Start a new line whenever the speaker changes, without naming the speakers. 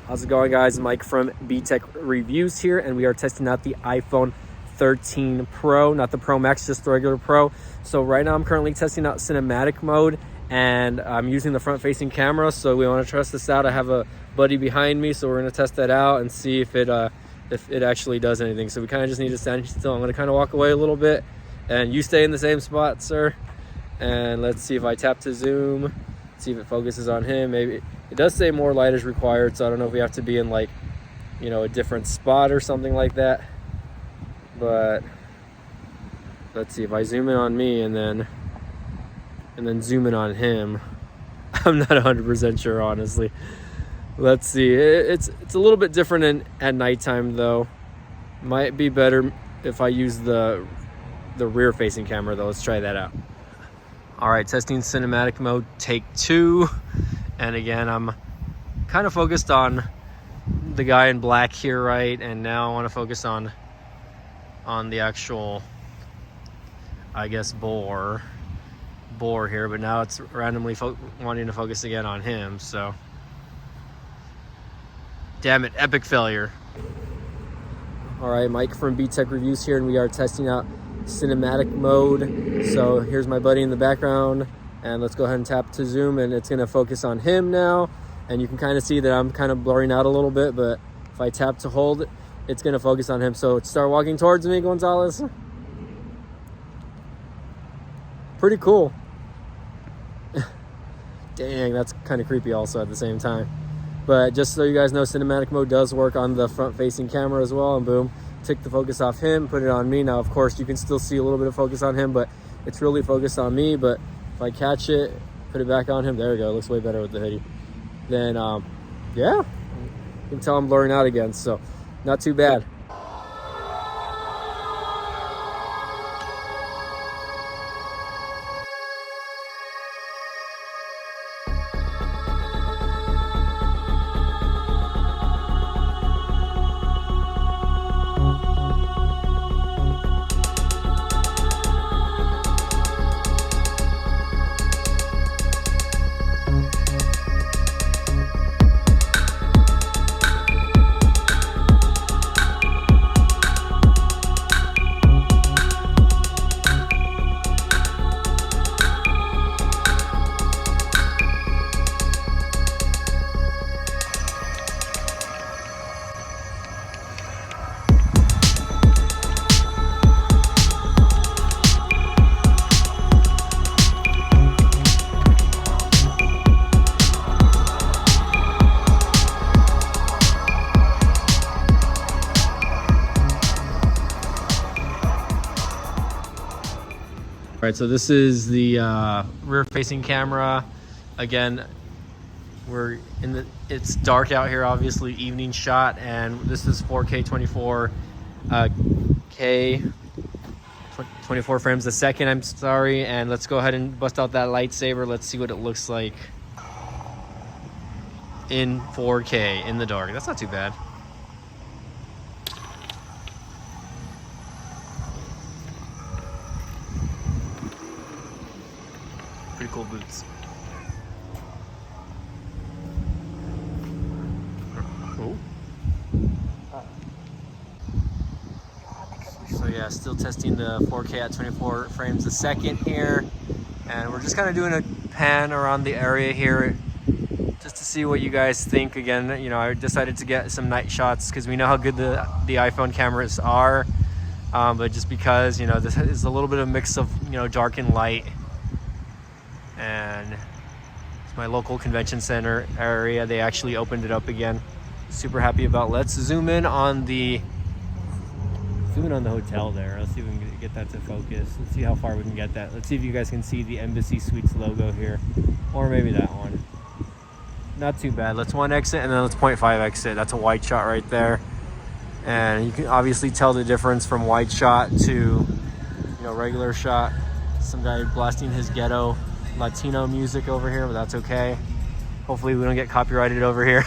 How's it going, guys? Mike from B-Tech Reviews here, and we are testing out the iPhone 13 Pro, not the Pro Max, just the regular Pro. So right now I'm currently testing out cinematic mode, and I'm using the front-facing camera, so we want to test this out. I have a buddy behind me, so we're going to test that out and see if it actually does anything. So we kind of just need to stand still. I'm going to kind of walk away a little bit, and you stay in the same spot, sir. And let's see if I tap to zoom, see if it focuses on him. Maybe it does say more light is required, so I don't know if we have to be in like, you know, a different spot or something like that. But let's see if I zoom in on me and then zoom in on him. I'm not 100% sure, honestly. Let's see. It's a little bit different at nighttime though. Might be better if I use the rear facing camera though. Let's try that out. All right, testing cinematic mode, take 2. And again, I'm kind of focused on the guy in black here, right? And now I want to focus on the actual, I guess, boar here, but now it's randomly wanting to focus again on him. So damn it, epic failure. All right, Mike from B-Tech Reviews here, and we are testing out cinematic mode. So here's my buddy in the background, and let's go ahead and tap to zoom, and it's going to focus on him now. And you can kind of see that I'm kind of blurring out a little bit, but if I tap to hold, it's going to focus on him. So start walking towards me, Gonzalez. Pretty cool. Dang, that's kind of creepy also at the same time. But just so you guys know, cinematic mode does work on the front-facing camera as well, and boom, take the focus off him, put it on me. Now, of course, you can still see a little bit of focus on him, but it's really focused on me. But if I catch it, put it back on him, there we go. It looks way better with the hoodie. Then, yeah, you can tell I'm blurring out again, so not too bad. All right, so this is the rear-facing camera. Again, it's dark out here, obviously, evening shot, and this is 4K 24 frames a second, I'm sorry. And let's go ahead and bust out that lightsaber. Let's see what it looks like in 4K in the dark. That's not too bad. Pretty cool boots. Oh. So yeah, still testing the 4K at 24 frames a second here. And we're just kind of doing a pan around the area here just to see what you guys think. Again, you know, I decided to get some night shots because we know how good the iPhone cameras are. But just because, you know, this is a little bit of a mix of, you know, dark and light. And it's my local convention center area. They actually opened it up again. Super happy about. Let's zoom in on the hotel there. Let's see if we can get that to focus. Let's see how far we can get that. Let's see if you guys can see the Embassy Suites logo here, or maybe that one. Not too bad. Let's 1 exit and then let's 0.5 exit. That's a wide shot right there, and you can obviously tell the difference from wide shot to, you know, regular shot. Some guy blasting his ghetto Latino music over here, but that's okay. Hopefully we don't get copyrighted over here.